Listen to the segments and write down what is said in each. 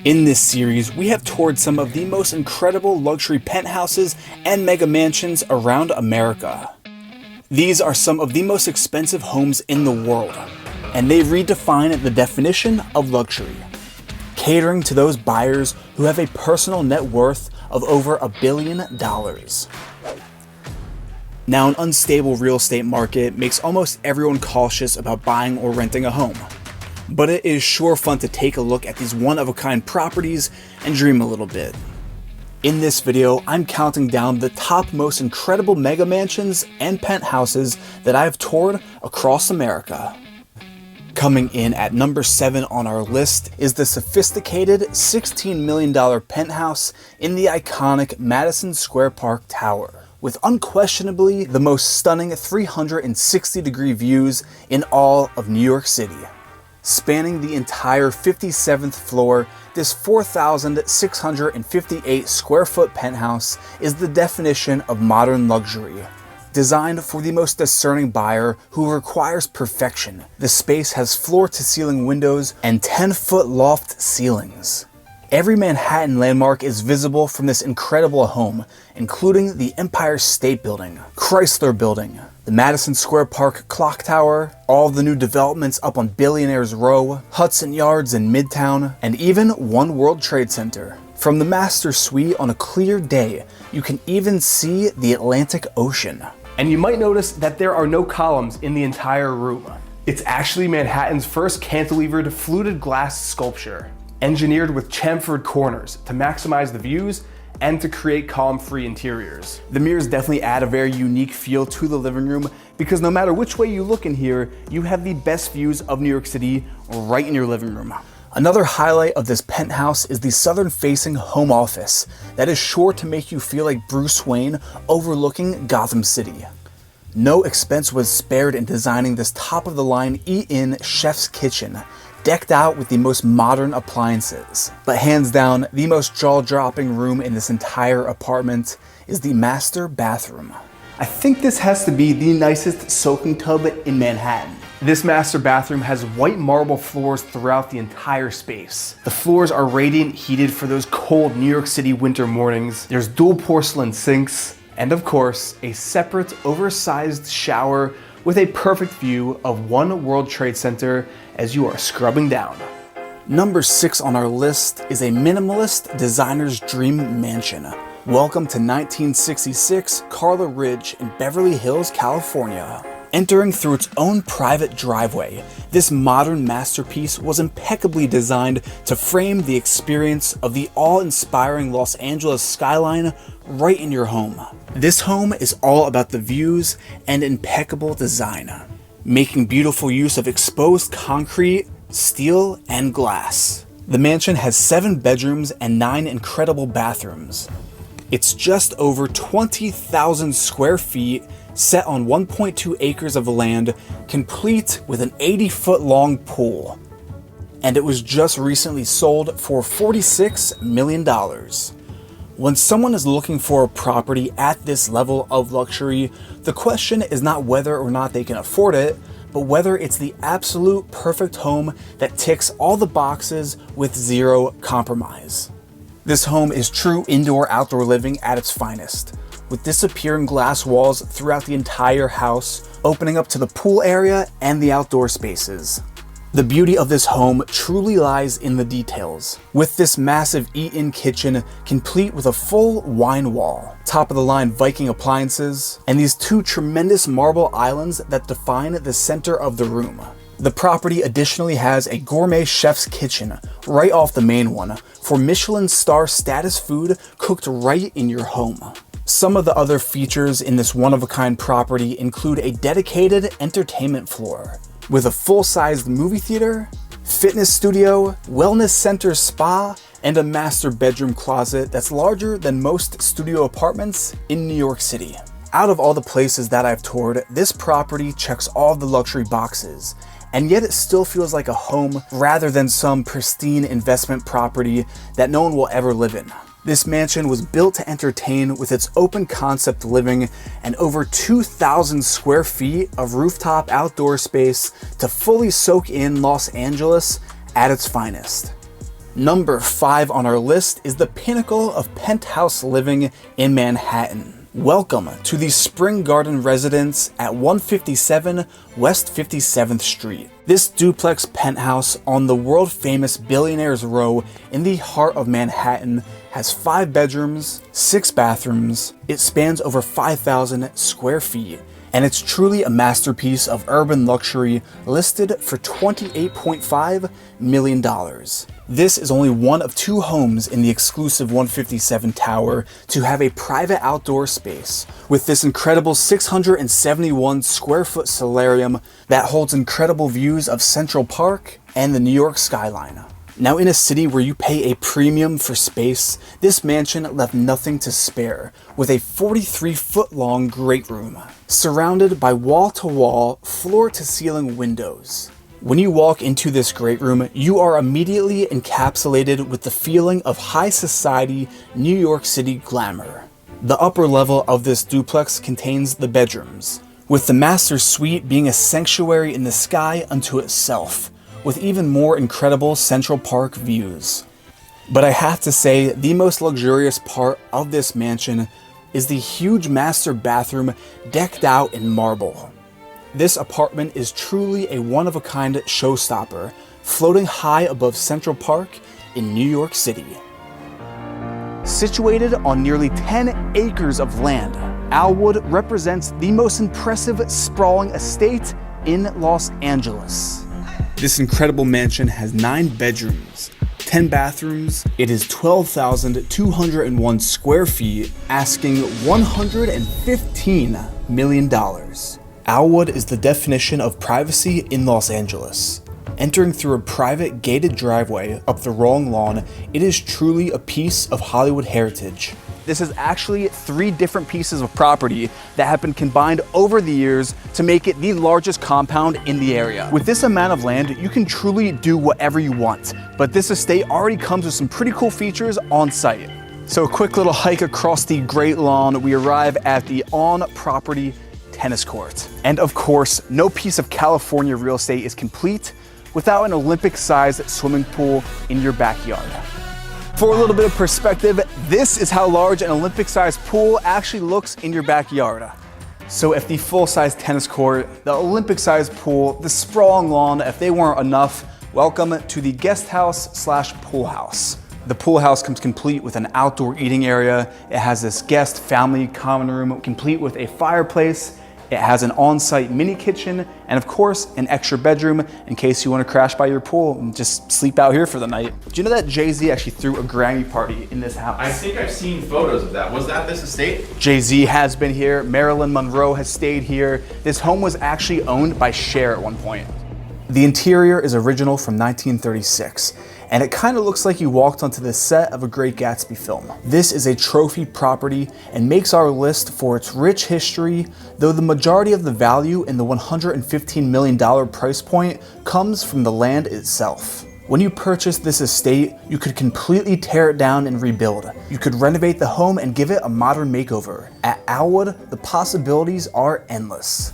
In this series, we have toured some of the most incredible luxury penthouses and mega mansions around America. These are some of the most expensive homes in the world, and they redefine the definition of luxury, catering to those buyers who have a personal net worth of over $1 billion. Now, an unstable real estate market makes almost everyone cautious about buying or renting a home. But it is sure fun to take a look at these one-of-a-kind properties and dream a little bit. In this video, I'm counting down the top most incredible mega mansions and penthouses that I have toured across America. Coming in at number 7 on our list is the sophisticated $16 million penthouse in the iconic Madison Square Park Tower, with unquestionably the most stunning 360-degree views in all of New York City. Spanning the entire 57th floor, this 4,658 square foot penthouse is the definition of modern luxury. Designed for the most discerning buyer who requires perfection, the space has floor-to-ceiling windows and 10-foot loft ceilings. Every Manhattan landmark is visible from this incredible home, including the Empire State Building, Chrysler Building, the Madison Square Park Clock Tower, all the new developments up on Billionaires Row, Hudson Yards in Midtown, and even One World Trade Center. From the master suite on a clear day, you can even see the Atlantic Ocean. And you might notice that there are no columns in the entire room. It's actually Manhattan's first cantilevered fluted glass sculpture, engineered with chamfered corners to maximize the views and to create column-free interiors. The mirrors definitely add a very unique feel to the living room because no matter which way you look in here, you have the best views of New York City right in your living room. Another highlight of this penthouse is the southern-facing home office that is sure to make you feel like Bruce Wayne overlooking Gotham City. No expense was spared in designing this top-of-the-line eat-in chef's kitchen, decked out with the most modern appliances. But hands down, the most jaw-dropping room in this entire apartment is the master bathroom. I think this has to be the nicest soaking tub in Manhattan. This master bathroom has white marble floors throughout the entire space. The floors are radiant heated for those cold New York City winter mornings. There's dual porcelain sinks, and of course, a separate oversized shower with a perfect view of One World Trade Center as you are scrubbing down. Number 6 on our list is a minimalist designer's dream mansion. Welcome to 1966 Carla Ridge in Beverly Hills, California. Entering through its own private driveway, this modern masterpiece was impeccably designed to frame the experience of the awe-inspiring Los Angeles skyline right in your home. This home is all about the views and impeccable design, making beautiful use of exposed concrete, steel, and glass. The mansion has 7 bedrooms and 9 incredible bathrooms. It's just over 20,000 square feet, set on 1.2 acres of land, complete with an 80-foot long pool. And it was just recently sold for $46 million. When someone is looking for a property at this level of luxury, the question is not whether or not they can afford it, but whether it's the absolute perfect home that ticks all the boxes with zero compromise. This home is true indoor-outdoor living at its finest, with disappearing glass walls throughout the entire house, opening up to the pool area and the outdoor spaces. The beauty of this home truly lies in the details, with this massive eat-in kitchen complete with a full wine wall, top-of-the-line Viking appliances, and these 2 tremendous marble islands that define the center of the room. The property additionally has a gourmet chef's kitchen right off the main one for Michelin star status food cooked right in your home. Some of the other features in this one-of-a-kind property include a dedicated entertainment floor with a full-sized movie theater, fitness studio, wellness center spa, and a master bedroom closet that's larger than most studio apartments in New York City. Out of all the places that I've toured, this property checks all the luxury boxes, and yet it still feels like a home rather than some pristine investment property that no one will ever live in. This mansion was built to entertain with its open concept living and over 2,000 square feet of rooftop outdoor space to fully soak in Los Angeles at its finest. Number 5 on our list is the pinnacle of penthouse living in Manhattan. Welcome to the Spring Garden residence at 157 West 57th Street. This duplex penthouse on the world-famous Billionaires Row in the heart of Manhattan has 5 bedrooms, 6 bathrooms, it spans over 5,000 square feet, and it's truly a masterpiece of urban luxury listed for $28.5 million. This is only one of 2 homes in the exclusive 157 tower to have a private outdoor space, with this incredible 671 square foot solarium that holds incredible views of Central Park and the New York skyline. Now, in a city where you pay a premium for space, this mansion left nothing to spare, with a 43-foot-long great room, surrounded by wall-to-wall, floor-to-ceiling windows. When you walk into this great room, you are immediately encapsulated with the feeling of high society New York City glamour. The upper level of this duplex contains the bedrooms, with the master suite being a sanctuary in the sky unto itself, with even more incredible Central Park views. But I have to say, the most luxurious part of this mansion is the huge master bathroom decked out in marble. This apartment is truly a one-of-a-kind showstopper, floating high above Central Park in New York City. Situated on nearly 10 acres of land, Elwood represents the most impressive sprawling estate in Los Angeles. This incredible mansion has 9 bedrooms, 10 bathrooms. It is 12,201 square feet, asking $115 million. Elwood is the definition of privacy in Los Angeles. Entering through a private gated driveway up the wrong lawn, it is truly a piece of Hollywood heritage. This is actually 3 different pieces of property that have been combined over the years to make it the largest compound in the area. With this amount of land, you can truly do whatever you want, but this estate already comes with some pretty cool features on site. So a quick little hike across the Great Lawn, we arrive at the on-property tennis court. And of course, no piece of California real estate is complete without an Olympic-sized swimming pool in your backyard. For a little bit of perspective, this is how large an Olympic-sized pool actually looks in your backyard. So if the full-size tennis court, the Olympic-sized pool, the sprawling lawn, if they weren't enough, welcome to the guest house / pool house. The pool house comes complete with an outdoor eating area. It has this guest family common room complete with a fireplace. It has an on-site mini kitchen, and of course, an extra bedroom in case you want to crash by your pool and just sleep out here for the night. Do you know that Jay-Z actually threw a Grammy party in this house? I think I've seen photos of that. Was that this estate? Jay-Z has been here. Marilyn Monroe has stayed here. This home was actually owned by Cher at one point. The interior is original from 1936. And it kind of looks like you walked onto the set of a Great Gatsby film. This is a trophy property and makes our list for its rich history, though the majority of the value in the $115 million price point comes from the land itself. When you purchase this estate, you could completely tear it down and rebuild. You could renovate the home and give it a modern makeover. At Elwood, the possibilities are endless.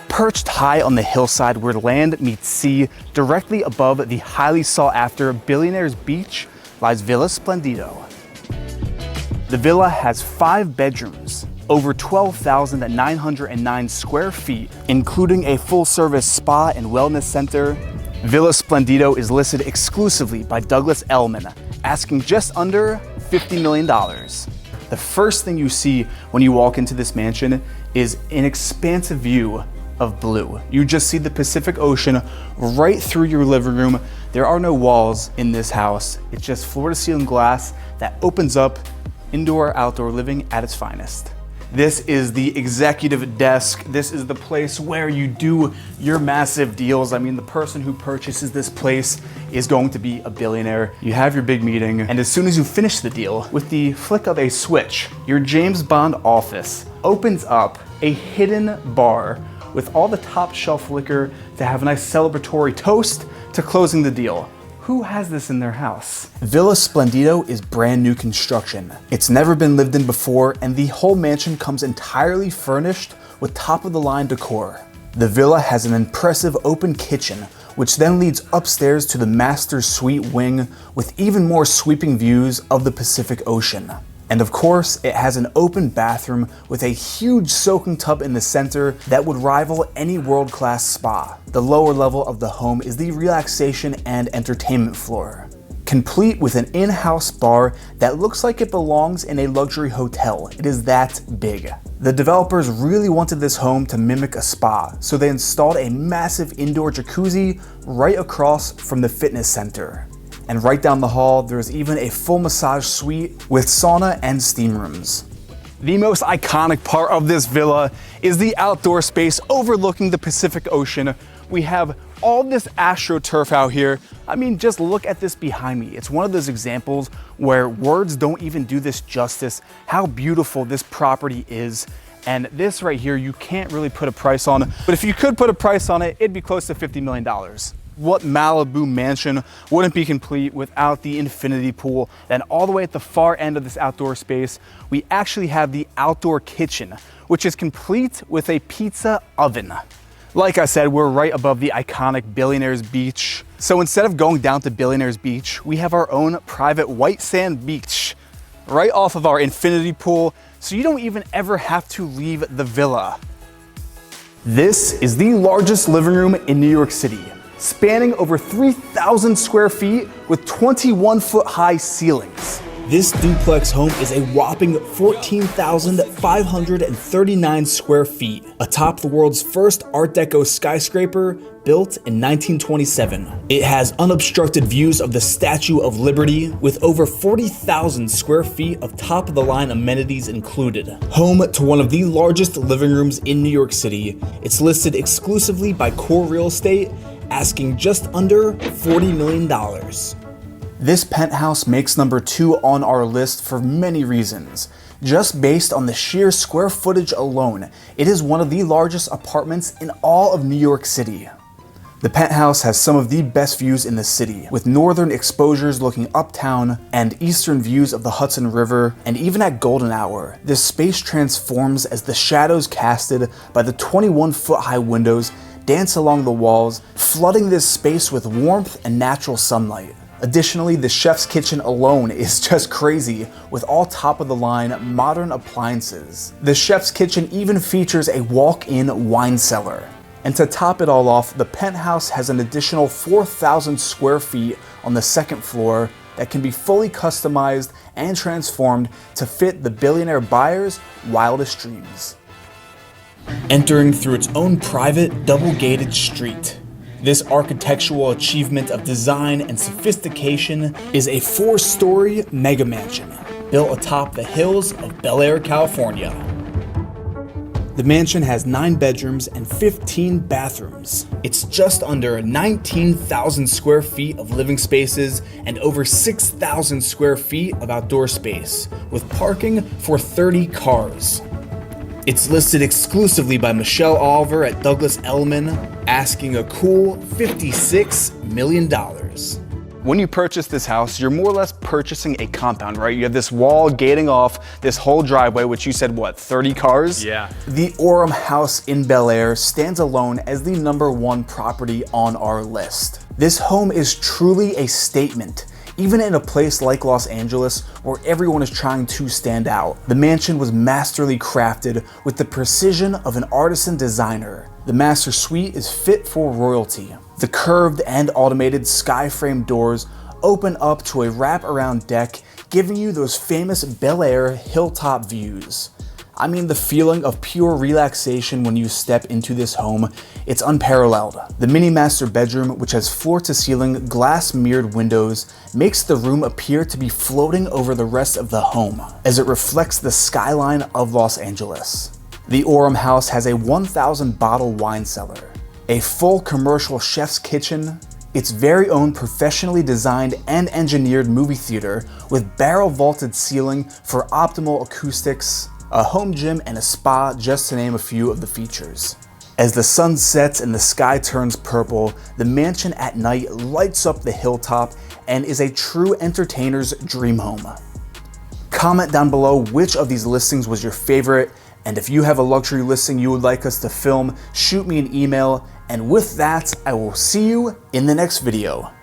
Perched high on the hillside where land meets sea, directly above the highly sought-after Billionaires Beach, lies Villa Splendido. The villa has 5 bedrooms, over 12,909 square feet, including a full-service spa and wellness center. Villa Splendido is listed exclusively by Douglas Elliman, asking just under $50 million. The first thing you see when you walk into this mansion is an expansive view of blue. You just see the Pacific Ocean right through your living room. There are no walls in this house. It's just floor-to-ceiling glass that opens up indoor-outdoor living at its finest. This is the executive desk. This is the place where you do your massive deals. I mean, the person who purchases this place is going to be a billionaire. You have your big meeting, and as soon as you finish the deal, with the flick of a switch, your James Bond office opens up a hidden bar with all the top shelf liquor to have a nice celebratory toast to closing the deal. Who has this in their house? Villa Splendido is brand new construction. It's never been lived in before, and the whole mansion comes entirely furnished with top of the line decor. The villa has an impressive open kitchen which then leads upstairs to the master suite wing with even more sweeping views of the Pacific Ocean. And of course, it has an open bathroom with a huge soaking tub in the center that would rival any world-class spa. The lower level of the home is the relaxation and entertainment floor, complete with an in-house bar that looks like it belongs in a luxury hotel. It is that big. The developers really wanted this home to mimic a spa, so they installed a massive indoor jacuzzi right across from the fitness center. And right down the hall, there's even a full massage suite with sauna and steam rooms. The most iconic part of this villa is the outdoor space overlooking the Pacific Ocean. We have all this AstroTurf out here. I mean, just look at this behind me. It's one of those examples where words don't even do this justice, how beautiful this property is. And this right here, you can't really put a price on, but if you could put a price on it, it'd be close to $50 million. What Malibu mansion wouldn't be complete without the infinity pool? Then all the way at the far end of this outdoor space, we actually have the outdoor kitchen, which is complete with a pizza oven. Like I said, we're right above the iconic Billionaires Beach. So instead of going down to Billionaires Beach, we have our own private white sand beach right off of our infinity pool, so you don't even ever have to leave the villa. This is the largest living room in New York City, spanning over 3,000 square feet with 21-foot high ceilings. This duplex home is a whopping 14,539 square feet, atop the world's first Art Deco skyscraper built in 1927. It has unobstructed views of the Statue of Liberty with over 40,000 square feet of top-of-the-line amenities included. Home to one of the largest living rooms in New York City, it's listed exclusively by Core Real Estate, asking just under $40 million. This penthouse makes number 2 on our list for many reasons. Just based on the sheer square footage alone, it is one of the largest apartments in all of New York City. The penthouse has some of the best views in the city, with northern exposures looking uptown and eastern views of the Hudson River, and even at golden hour, this space transforms as the shadows casted by the 21-foot high windows dance along the walls, flooding this space with warmth and natural sunlight. Additionally, the chef's kitchen alone is just crazy, with all top-of-the-line modern appliances. The chef's kitchen even features a walk-in wine cellar. And to top it all off, the penthouse has an additional 4,000 square feet on the second floor that can be fully customized and transformed to fit the billionaire buyer's wildest dreams. Entering through its own private, double-gated street, this architectural achievement of design and sophistication is a 4-story mega mansion built atop the hills of Bel Air, California. The mansion has 9 bedrooms and 15 bathrooms. It's just under 19,000 square feet of living spaces and over 6,000 square feet of outdoor space, with parking for 30 cars. It's listed exclusively by Michelle Oliver at Douglas Elliman, asking a cool $56 million. When you purchase this house, you're more or less purchasing a compound, right? You have this wall gating off this whole driveway, which you said, what, 30 cars? Yeah. The Orem house in Bel Air stands alone as the #1 property on our list. This home is truly a statement. Even in a place like Los Angeles, where everyone is trying to stand out, the mansion was masterly crafted with the precision of an artisan designer. The master suite is fit for royalty. The curved and automated sky-frame doors open up to a wrap-around deck, giving you those famous Bel Air hilltop views. I mean, the feeling of pure relaxation when you step into this home, it's unparalleled. The mini master bedroom, which has floor-to-ceiling glass mirrored windows, makes the room appear to be floating over the rest of the home, as it reflects the skyline of Los Angeles. The Orem house has a 1,000 bottle wine cellar, a full commercial chef's kitchen, its very own professionally designed and engineered movie theater with barrel vaulted ceiling for optimal acoustics, a home gym, and a spa, just to name a few of the features. As the sun sets and the sky turns purple, the mansion at night lights up the hilltop and is a true entertainer's dream home. Comment down below which of these listings was your favorite, and if you have a luxury listing you would like us to film, shoot me an email, And with that, I will see you in the next video.